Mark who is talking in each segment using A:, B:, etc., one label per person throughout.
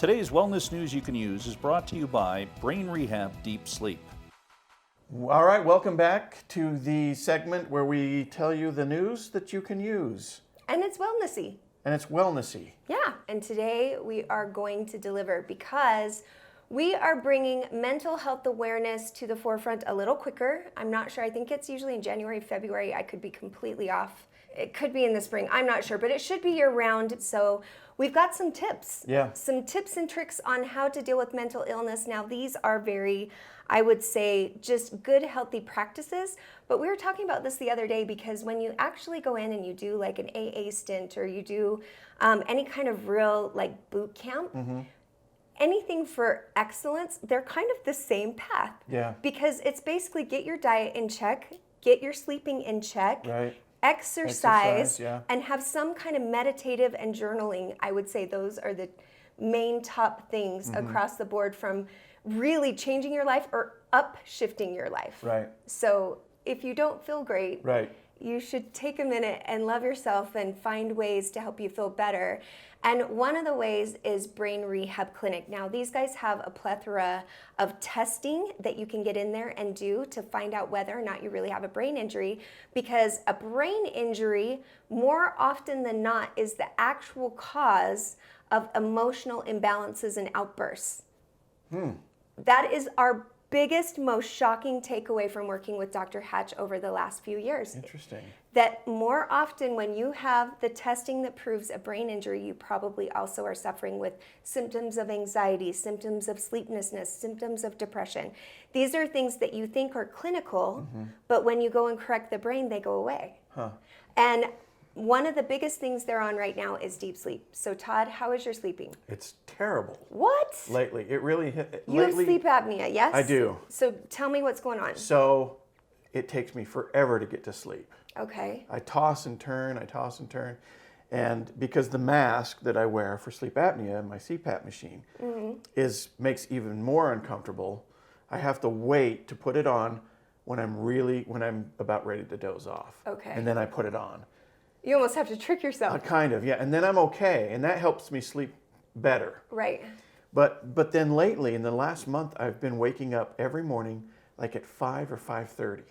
A: Today's wellness news you can use is brought to you by Brain Rehab Deep Sleep.
B: All right, welcome back to the segment where we tell you the news that you can use.
C: And it's wellnessy.
B: And it's wellnessy.
C: Yeah, and today we are going to deliver because we are bringing mental health awareness to the forefront a little quicker. I'm not sure. I think it's usually in January, February. I could be completely off. It could be in the spring. I'm not sure, but it should be year-round. So we've got some tips.
B: Yeah.
C: Some tips and tricks on how to deal with mental illness. Now, these are very, I would say, just good, healthy practices. But we were talking about this the other day because when you actually go in and you do like an AA stint or you do any kind of real like boot camp, anything for excellence, they're kind of the same path.
B: Yeah.
C: Because it's basically get your diet in check, get your sleeping in check,
B: Right.
C: exercise,
B: yeah.
C: and have some kind of meditative and journaling. I would say those are the main top things across the board, from really changing your life or upshifting your life.
B: Right.
C: So if you don't feel great,
B: Right.
C: you should take a minute and love yourself and find ways to help you feel better. And one of the ways is Brain Rehab Clinic. Now, these guys have a plethora of testing that you can get in there and do to find out whether or not you really have a brain injury, because a brain injury, more often than not, is the actual cause of emotional imbalances and outbursts. That is our biggest, most shocking takeaway from working with Dr. Hatch over the last few years.
B: Interesting.
C: That more often when you have the testing that proves a brain injury, you probably also are suffering with symptoms of anxiety, symptoms of sleeplessness, symptoms of depression. These are things that you think are clinical, but when you go and correct the brain, they go away. And one of the biggest things they're on right now is deep sleep. So Todd, how is your sleeping?
B: It's terrible.
C: What?
B: Lately, it really hit.
C: You have sleep apnea, yes?
B: I do.
C: So tell me what's going on.
B: So it takes me forever to get to sleep.
C: Okay.
B: I toss and turn, and because the mask that I wear for sleep apnea, my CPAP machine, makes even more uncomfortable. I have to wait to put it on when I'm about ready to doze off.
C: Okay.
B: And then I put it on.
C: You almost have to trick yourself.
B: Kind of, yeah. And then I'm okay, and that helps me sleep better.
C: Right.
B: But then lately, in the last month, I've been waking up every morning like at 5 or 5:30.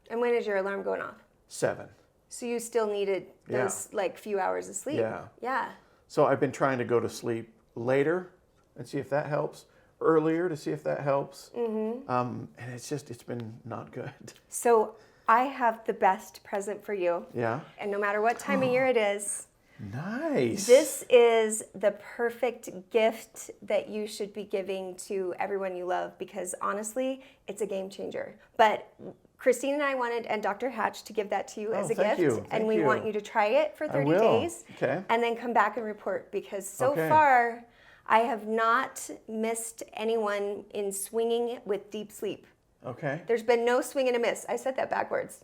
C: And when is your alarm going off?
B: 7.
C: So you still needed those like few hours of sleep.
B: Yeah.
C: Yeah.
B: So I've been trying to go to sleep later and see if that helps, earlier to see if that helps. And it's been not good.
C: So I have the best present for you.
B: Yeah.
C: And no matter what time of year it is,
B: Nice.
C: this is the perfect gift that you should be giving to everyone you love, because honestly, it's a game changer. But Christine and I wanted, and Dr. Hatch, to give that to you as a
B: thank
C: gift.
B: you.
C: And we want you to try it for 30
B: will.
C: days.
B: Okay.
C: And then come back and report, because so
B: Okay.
C: far, I have not missed anyone in swinging with deep sleep.
B: Okay.
C: There's been no swing and a miss. I said that backwards.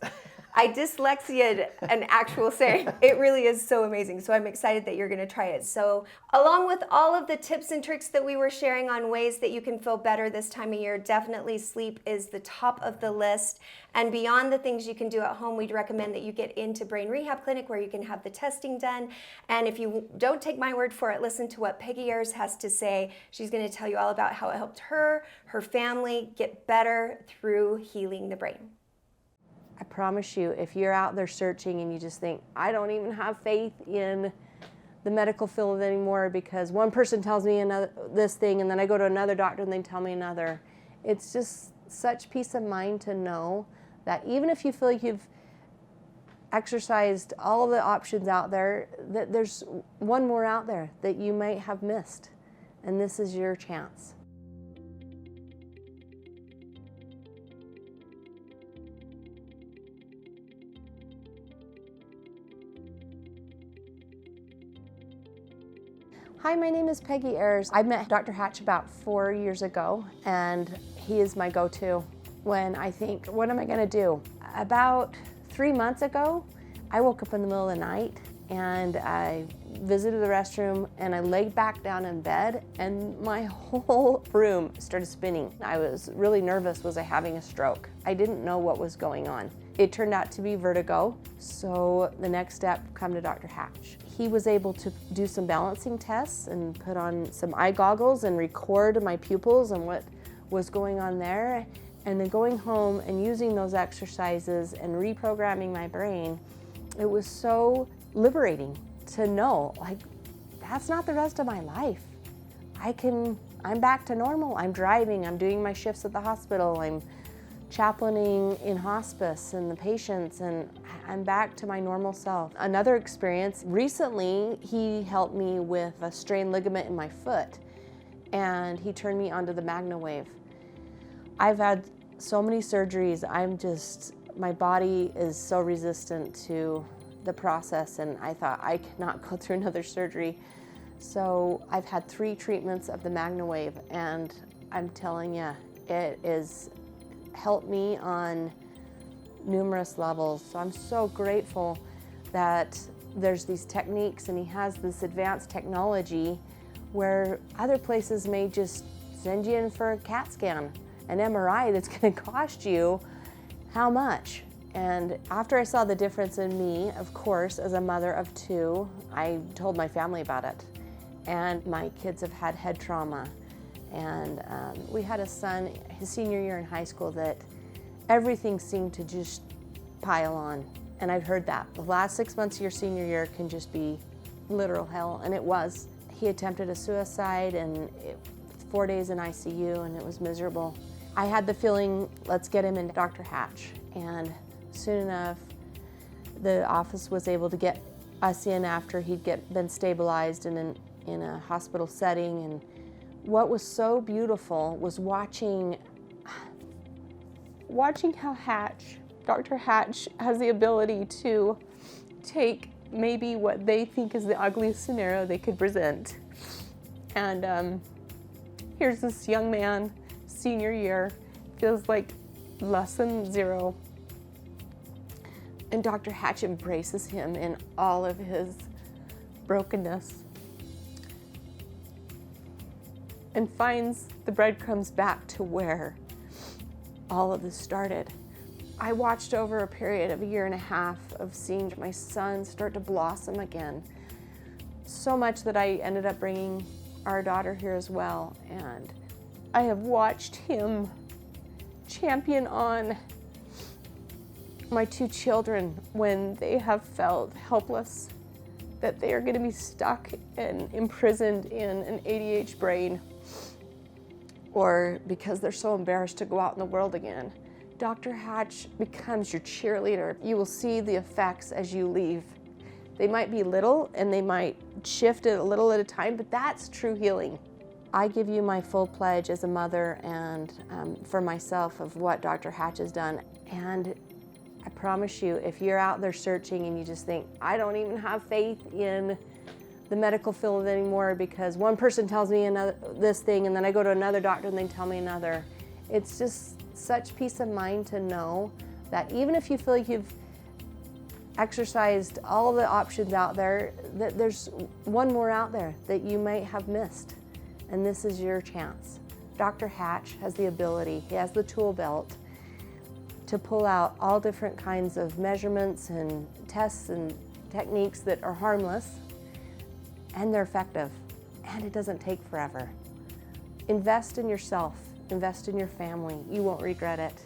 C: I dyslexia'd an actual saying. It really is so amazing. So I'm excited that you're going to try it. So along with all of the tips and tricks that we were sharing on ways that you can feel better this time of year, definitely sleep is the top of the list. And beyond the things you can do at home, we'd recommend that you get into Brain Rehab Clinic, where you can have the testing done. And if you don't take my word for it, listen to what Peggy Ayers has to say. She's going to tell you all about how it helped her family get better through healing the brain.
D: I promise you, if you're out there searching and you just think, I don't even have faith in the medical field anymore because one person tells me this thing and then I go to another doctor and they tell me another. It's just such peace of mind to know that even if you feel like you've exercised all of the options out there, that there's one more out there that you might have missed. And this is your chance. Hi, my name is Peggy Ayers. I met Dr. Hatch about 4 years ago, and he is my go-to when I think, what am I gonna do? About 3 months ago, I woke up in the middle of the night and I visited the restroom and I laid back down in bed and my whole room started spinning. I was really nervous. Was I having a stroke? I didn't know what was going on. It turned out to be vertigo, so the next step, come to Dr. Hatch. he was able to do some balancing tests and put on some eye goggles and record my pupils and what was going on there. And then going home and using those exercises and reprogramming my brain, it was so liberating to know, like, that's not the rest of my life. I'm back to normal. I'm driving, I'm doing my shifts at the hospital, I'm chaplaining in hospice and the patients, and I'm back to my normal self. Another experience, recently he helped me with a strained ligament in my foot, and he turned me onto the MagnaWave. I've had so many surgeries, my body is so resistant to the process, and I thought I cannot go through another surgery. So I've had 3 treatments of the MagnaWave, and I'm telling you, it has helped me on numerous levels. So I'm so grateful that there's these techniques, and he has this advanced technology where other places may just send you in for a CAT scan, an MRI that's going to cost you how much? And after I saw the difference in me, of course, as a mother of 2, I told my family about it. And my kids have had head trauma. And we had a son, his senior year in high school, that everything seemed to just pile on. And I've heard that. The last 6 months of your senior year can just be literal hell, and it was. He attempted a suicide, and 4 days in ICU, and it was miserable. I had the feeling, let's get him into Dr. Hatch. And soon enough, the office was able to get us in after he'd been stabilized and in a hospital setting. And what was so beautiful was watching how Dr. Hatch has the ability to take maybe what they think is the ugliest scenario they could present. And here's this young man, senior year, feels like lesson 0. And Dr. Hatch embraces him in all of his brokenness and finds the breadcrumbs back to where all of this started. I watched over a period of 1.5 years of seeing my son start to blossom again. So much that I ended up bringing our daughter here as well. And I have watched him champion on my 2 children when they have felt helpless, that they are going to be stuck and imprisoned in an ADHD brain, or because they're so embarrassed to go out in the world again. Dr. Hatch becomes your cheerleader. You will see the effects as you leave. They might be little and they might shift it a little at a time, but that's true healing. I give you my full pledge as a mother and for myself of what Dr. Hatch has done. And I promise you, if you're out there searching and you just think, I don't even have faith in the medical field anymore because one person tells me this thing and then I go to another doctor and they tell me another. It's just such peace of mind to know that even if you feel like you've exercised all of the options out there, that there's one more out there that you might have missed. And this is your chance. Dr. Hatch has the ability, he has the tool belt to pull out all different kinds of measurements and tests and techniques that are harmless, and they're effective, and it doesn't take forever. Invest in yourself, invest in your family. You won't regret it.